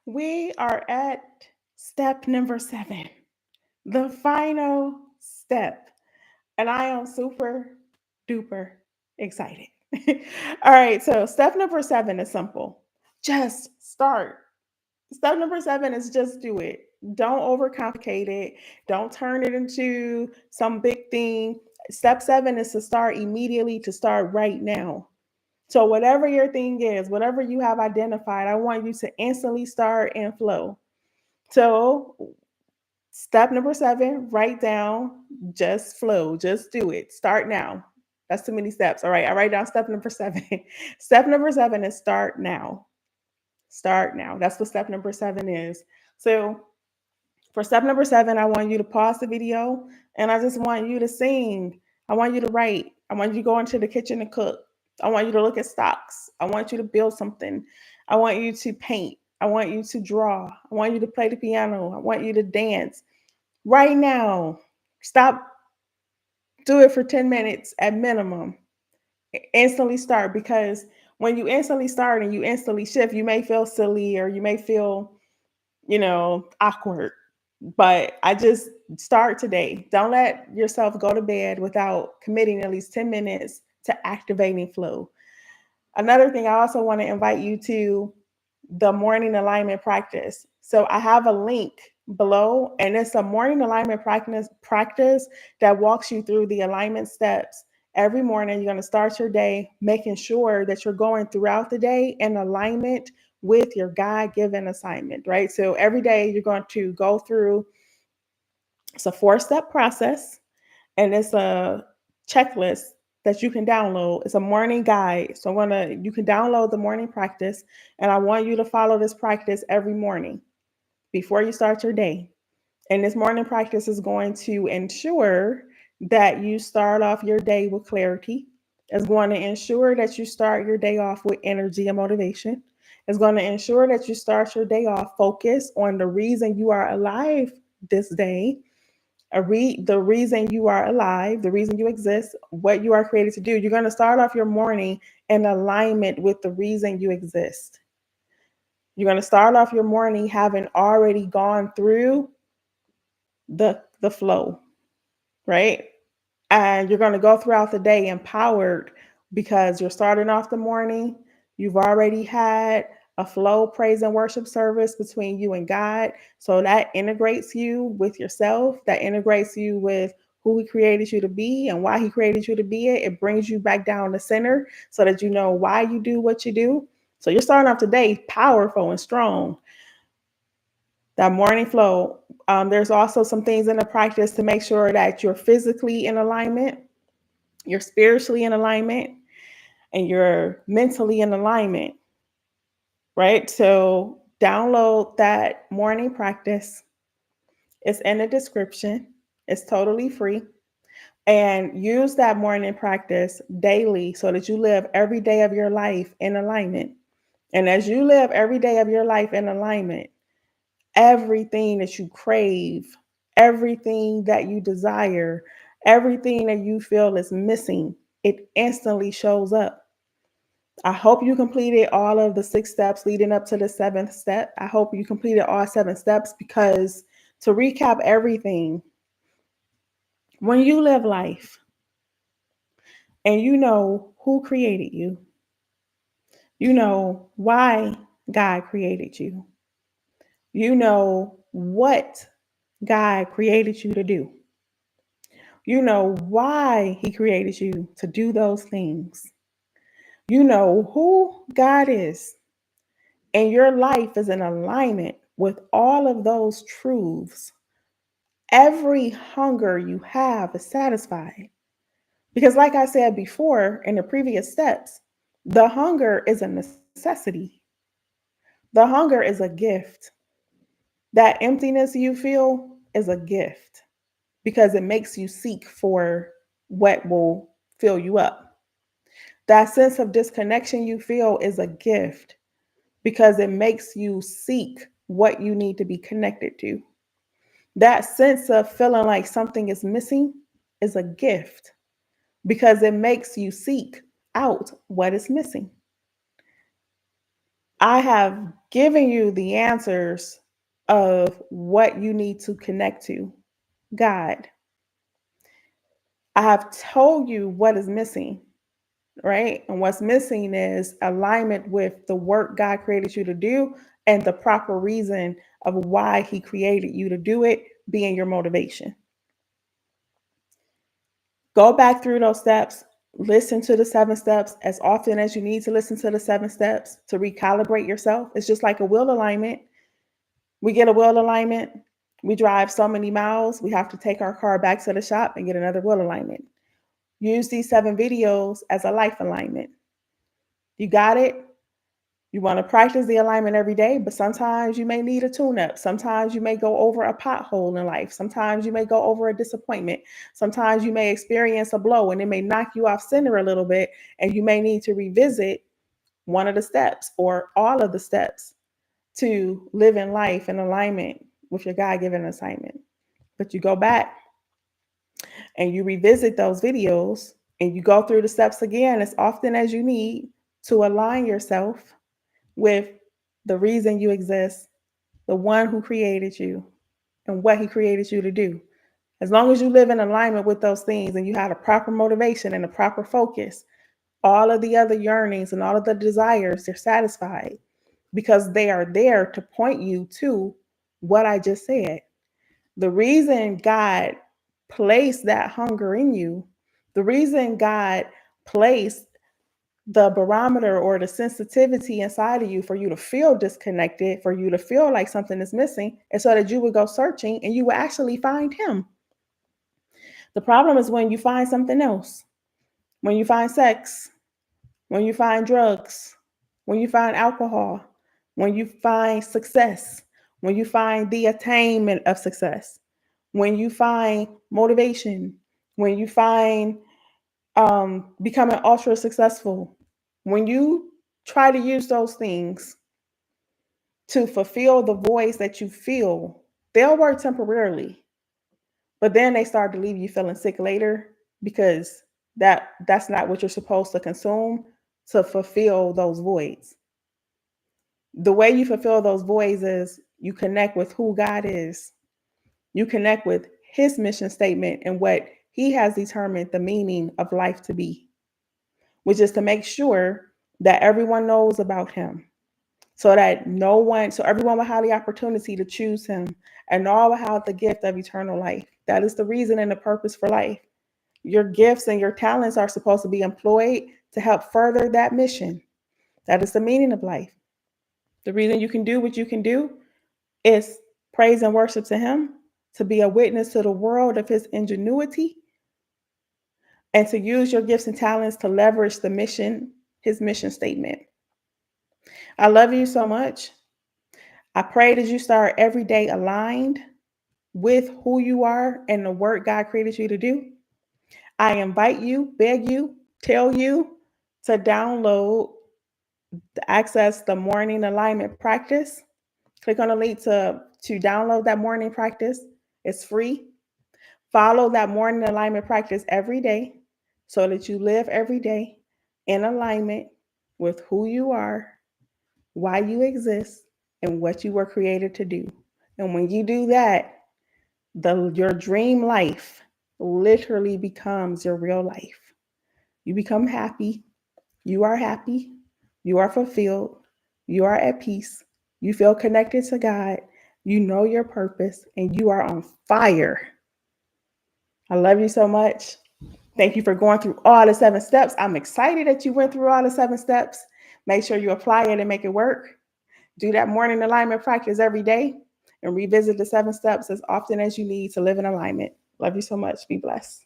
We are at step number 7, the final step. And I am super duper excited. All right, so step number 7 is simple. Just start. Step number 7 is just do it. Don't overcomplicate it. Don't turn it into some big thing. Step 7 is to start immediately, to start right now. So, whatever your thing is, whatever you have identified, I want you to instantly start and flow. So, step number 7, write down, just flow, just do it. Start now. That's too many steps. All right, I write down step number 7. Step number 7 is start now. Start now. That's what step number 7 is. So, for step number 7, I want you to pause the video and I just want you to sing. I want you to write. I want you to go into the kitchen and cook. I want you to look at stocks. I want you to build something. I want you to paint. I want you to draw. I want you to play the piano. I want you to dance. Right now, stop, do it for 10 minutes at minimum. Instantly start, because when you instantly start and you instantly shift, you may feel silly or you may feel, awkward. But I just start today. Don't let yourself go to bed without committing at least 10 minutes to activating flow. Another thing, I also want to invite you to the morning alignment practice. So I have a link below, and it's a morning alignment practice that walks you through the alignment steps. Every morning, you're going to start your day making sure that you're going throughout the day in alignment with your God-given assignment, right? So every day you're going to go through, it's a 4-step process, and it's a checklist that you can download. It's a morning guide. So you can download the morning practice, and I want you to follow this practice every morning before you start your day. And this morning practice is going to ensure that you start off your day with clarity. It's going to ensure that you start your day off with energy and motivation. It's going to ensure that you start your day off focused on the reason you are alive this day, the reason you are alive, the reason you exist, what you are created to do. You're going to start off your morning in alignment with the reason you exist. You're going to start off your morning having already gone through the flow, right? And you're going to go throughout the day empowered because you're starting off the morning. You've already had a flow praise and worship service between you and God. So that integrates you with yourself, that integrates you with who He created you to be and why He created you to be it. It brings you back down to center so that you know why you do what you do. So you're starting off today powerful and strong. That morning flow. There's also some things in the practice to make sure that you're physically in alignment, you're spiritually in alignment, and you're mentally in alignment, right? So download that morning practice. It's in the description. It's totally free. And use that morning practice daily so that you live every day of your life in alignment. And as you live every day of your life in alignment, everything that you crave, everything that you desire, everything that you feel is missing, it instantly shows up. I hope you completed all of the 6 steps leading up to the 7th step. I hope you completed all 7 steps, because to recap everything, when you live life and you know who created you, you know why God created you, you know what God created you to do, you know why He created you to do those things, you know who God is, and your life is in alignment with all of those truths, every hunger you have is satisfied. Because, like I said before in the previous steps, the hunger is a necessity. The hunger is a gift. That emptiness you feel is a gift because it makes you seek for what will fill you up. That sense of disconnection you feel is a gift because it makes you seek what you need to be connected to. That sense of feeling like something is missing is a gift because it makes you seek out what is missing. I have given you the answers of what you need to connect to God. I have told you what is missing, right? And what's missing is alignment with the work God created you to do and the proper reason of why He created you to do it being your motivation. Go back through those steps. Listen to the 7 steps as often as you need to listen to the 7 steps to recalibrate yourself. It's just like a wheel alignment. We get a wheel alignment. We drive so many miles. We have to take our car back to the shop and get another wheel alignment. Use these 7 videos as a life alignment. You got it? You want to practice the alignment every day, but sometimes you may need a tune up. Sometimes you may go over a pothole in life. Sometimes you may go over a disappointment. Sometimes you may experience a blow and it may knock you off center a little bit, and you may need to revisit one of the steps or all of the steps to live in life in alignment with your God given assignment. But you go back and you revisit those videos and you go through the steps again as often as you need to align yourself with the reason you exist, the one who created you, and what He created you to do. As long as you live in alignment with those things and you have a proper motivation and a proper focus, all of the other yearnings and all of the desires, they're satisfied because they are there to point you to what I just said. The reason God placed that hunger in you, the reason God placed the barometer or the sensitivity inside of you for you to feel disconnected, for you to feel like something is missing, and so that you would go searching and you would actually find Him. The problem is when you find something else, when you find sex, when you find drugs, when you find alcohol, when you find success, when you find the attainment of success, when you find motivation, when you find becoming ultra successful, when you try to use those things to fulfill the voids that you feel, they'll work temporarily, but then they start to leave you feeling sick later because that's not what you're supposed to consume to fulfill those voids. The way you fulfill those voids is you connect with who God is. You connect with His mission statement and what He has determined the meaning of life to be, which is to make sure that everyone knows about Him, so that so everyone will have the opportunity to choose Him, and all will have the gift of eternal life. That is the reason and the purpose for life. Your gifts and your talents are supposed to be employed to help further that mission. That is the meaning of life. The reason you can do what you can do is praise and worship to Him, to be a witness to the world of His ingenuity, and to use your gifts and talents to leverage the mission, His mission statement. I love you so much. I pray that you start every day aligned with who you are and the work God created you to do. I invite you, beg you, tell you to download, to access the morning alignment practice. Click on the link to download that morning practice. It's free. Follow that morning alignment practice every day so that you live every day in alignment with who you are, why you exist, and what you were created to do. And when you do that, your dream life literally becomes your real life. You become happy. You are happy. You are fulfilled. You are at peace. You feel connected to God. You know your purpose and you are on fire. I love you so much. Thank you for going through all the 7 steps. I'm excited that you went through all the 7 steps. Make sure you apply it and make it work. Do that morning alignment practice every day and revisit the 7 steps as often as you need to live in alignment. Love you so much. Be blessed.